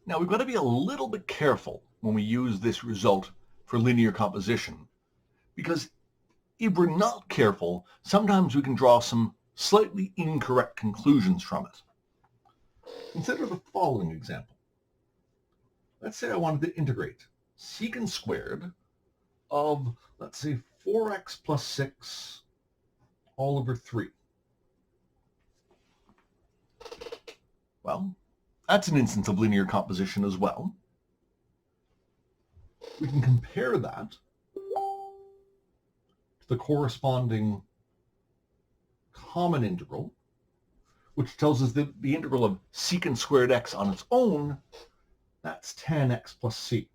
Now we've got to be a little bit careful when we use this result for linear composition, because if we're not careful, sometimes we can draw some slightly incorrect conclusions from it. Consider the following example. Let's say I wanted to integrate secant squared of, let's say, 4x plus 6 all over 3. Well, that's an instance of linear composition as well. We can compare that to the corresponding common integral, which tells us that the integral of secant squared x on its own, that's tan x plus c.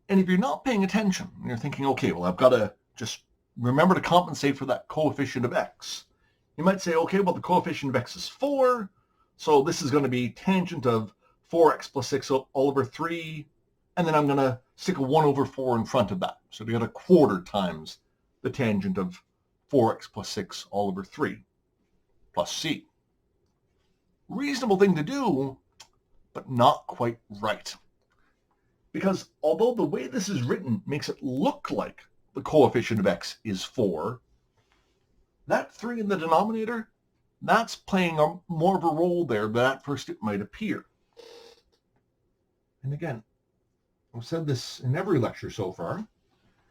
And if you're not paying attention, and you're thinking, okay, well, I've got to just remember to compensate for that coefficient of x, you might say, okay, well, the coefficient of x is 4, so this is going to be tangent of 4x plus 6 all over 3, and then I'm going to stick a 1 over 4 in front of that. So we got a quarter times the tangent of 4x plus 6 all over 3 plus c. Reasonable thing to do, but not quite right. Because although the way this is written makes it look like the coefficient of x is 4, that 3 in the denominator, that's playing more of a role there than at first it might appear. And again, I've said this in every lecture so far.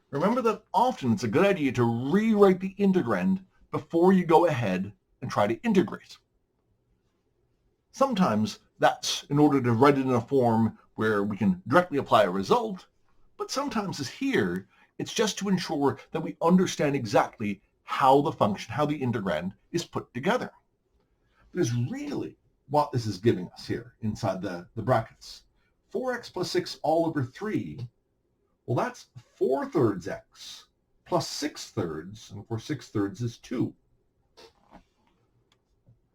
Remember that often it's a good idea to rewrite the integrand before you go ahead and try to integrate. Sometimes that's in order to write it in a form where we can directly apply a result, but sometimes as here, it's just to ensure that we understand exactly how the function, how the integrand is put together. Because really what this is giving us here inside the brackets, 4x plus 6 all over 3, well, that's 4/3 x plus 6/3, and of course 6/3 is 2.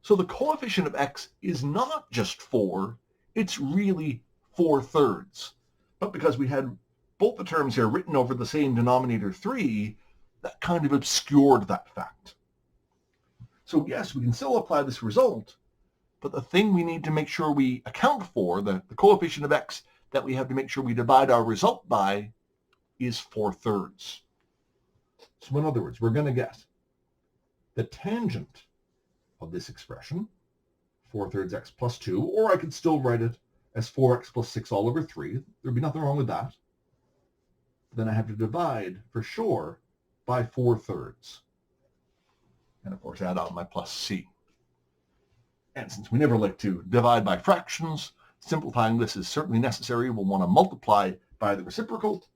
So the coefficient of x is not just 4, it's really 4/3. But because we had both the terms here written over the same denominator 3, that kind of obscured that fact. So yes, we can still apply this result, but the thing we need to make sure we account for, the coefficient of x that we have to make sure we divide our result by, is 4/3. So in other words, we're going to get the tangent of this expression, 4/3 x plus 2, or I could still write it as 4x plus 6 all over 3. There'd be nothing wrong with that. Then I have to divide, for sure, by 4/3. And of course, add on my plus c. And since we never like to divide by fractions, simplifying this is certainly necessary. We'll want to multiply by the reciprocal.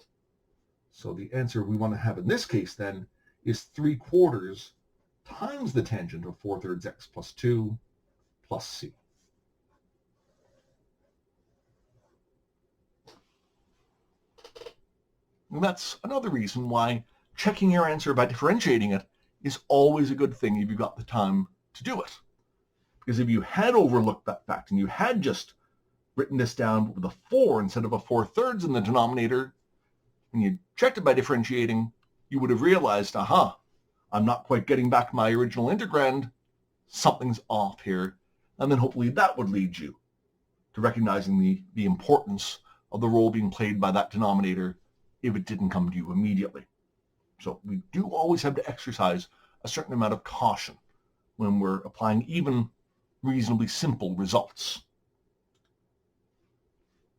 So the answer we want to have in this case, then, is 3/4 times the tangent of 4/3 x plus 2 plus c. And that's another reason why checking your answer by differentiating it is always a good thing if you've got the time to do it. Because if you had overlooked that fact and you had just written this down with a 4 instead of a 4/3 in the denominator, and you checked it by differentiating, you would have realized, aha, I'm not quite getting back my original integrand, something's off here, and then hopefully that would lead you to recognizing the importance of the role being played by that denominator if it didn't come to you immediately. So we do always have to exercise a certain amount of caution when we're applying even reasonably simple results.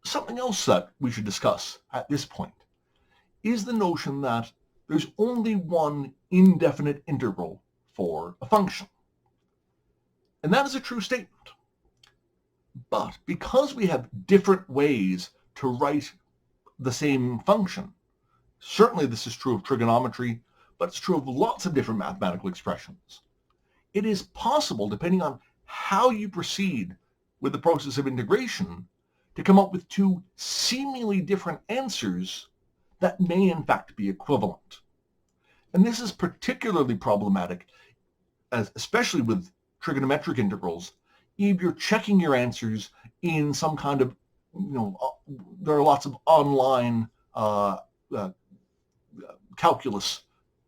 Something else that we should discuss at this point is the notion that there's only one indefinite integral for a function. And that is a true statement. But because we have different ways to write the same function, certainly this is true of trigonometry, but it's true of lots of different mathematical expressions. It is possible, depending on how you proceed with the process of integration, to come up with two seemingly different answers that may in fact be equivalent. And this is particularly problematic, especially with trigonometric integrals, if you're checking your answers in some kind of, there are lots of online calculus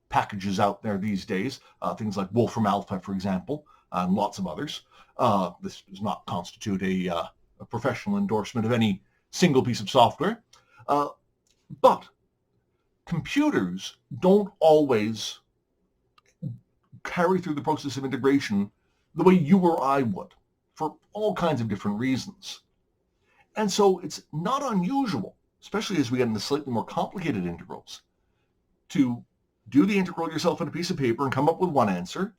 packages out there these days, things like Wolfram Alpha, for example, and lots of others. This does not constitute a professional endorsement of any single piece of software. But computers don't always carry through the process of integration the way you or I would, for all kinds of different reasons. And so it's not unusual, especially as we get into slightly more complicated integrals, to do the integral yourself on a piece of paper and come up with one answer,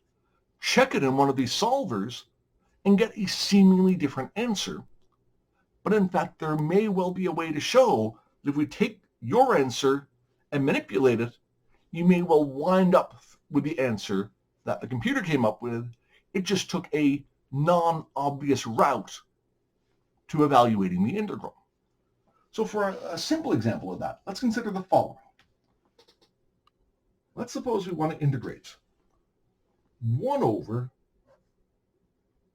check it in one of these solvers, and get a seemingly different answer. But in fact, there may well be a way to show that if we take your answer and manipulate it, you may well wind up with the answer that the computer came up with. It just took a non-obvious route to evaluating the integral. So for a simple example of that, let's consider the following. Let's suppose we want to integrate 1 over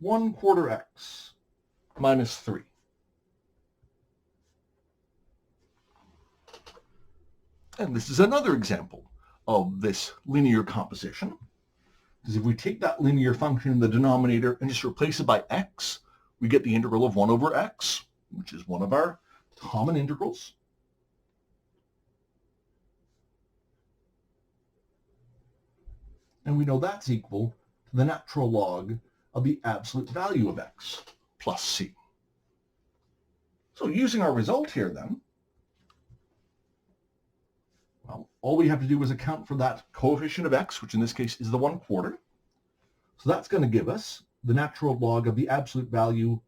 1/4 x minus 3. And this is another example of this linear composition. Because if we take that linear function in the denominator and just replace it by x, we get the integral of 1 over x, which is one of our common integrals. And we know that's equal to the natural log of the absolute value of x plus c. So using our result here then, well, all we have to do is account for that coefficient of x, which in this case is the 1/4. So that's going to give us the natural log of the absolute value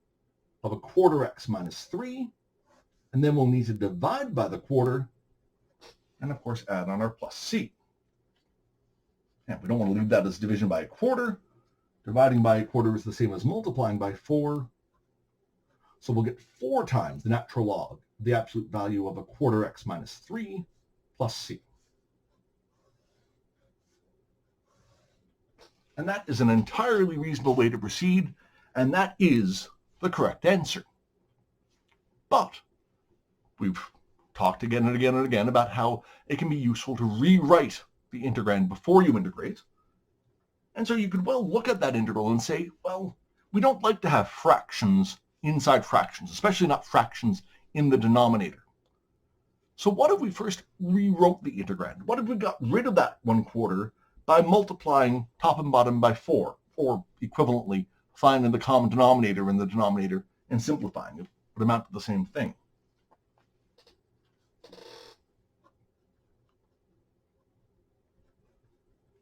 of 1/4 x minus 3. And then we'll need to divide by the quarter and, of course, add on our plus c. And we don't want to leave that as division by a quarter. Dividing by a quarter is the same as multiplying by 4. So we'll get 4 times the natural log, the absolute value of 1/4 x minus 3 plus c. And that is an entirely reasonable way to proceed, and that is the correct answer. But we've talked again and again and again about how it can be useful to rewrite the integrand before you integrate. And so you could well look at that integral and say, well, we don't like to have fractions inside fractions, especially not fractions in the denominator. So what if we first rewrote the integrand? What if we got rid of that 1/4 by multiplying top and bottom by 4, or equivalently finding the common denominator in the denominator and simplifying it would amount to the same thing.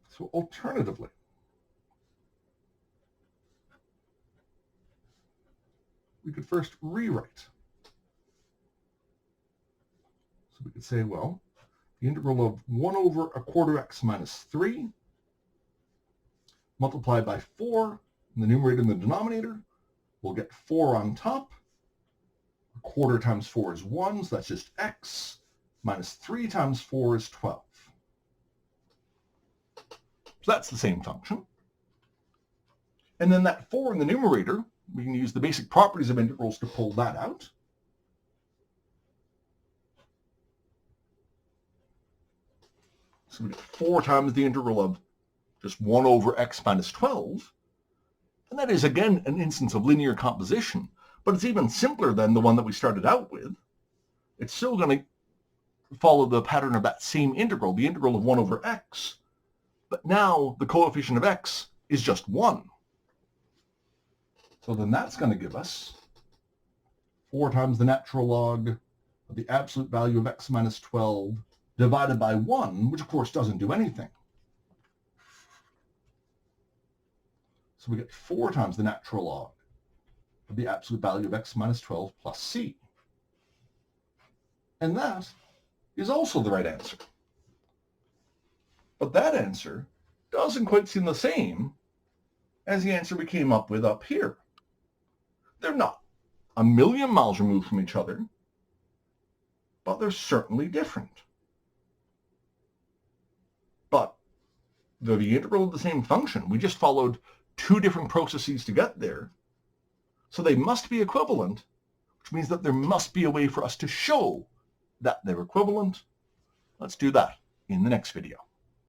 So alternatively, we could first rewrite. So we could say, well, the integral of 1 over 1/4 x minus 3 multiplied by 4 in the numerator and the denominator, we'll get 4 on top. 1/4 times 4 is 1, so that's just x, minus 3 times 4 is 12. So that's the same function. And then that 4 in the numerator, we can use the basic properties of integrals to pull that out. So we get 4 times the integral of just 1 over x minus 12. And that is, again, an instance of linear composition, but it's even simpler than the one that we started out with. It's still going to follow the pattern of that same integral, the integral of 1 over x. But now the coefficient of x is just 1. So then that's going to give us 4 times the natural log of the absolute value of x minus 12 divided by 1, which of course doesn't do anything. So we get 4 times the natural log of the absolute value of x minus 12 plus c. And that is also the right answer. But that answer doesn't quite seem the same as the answer we came up with up here. They're not a million miles removed from each other, but they're certainly different. But they're the integral of the same function. We just followed 2 different processes to get there. So they must be equivalent, which means that there must be a way for us to show that they're equivalent. Let's do that in the next video.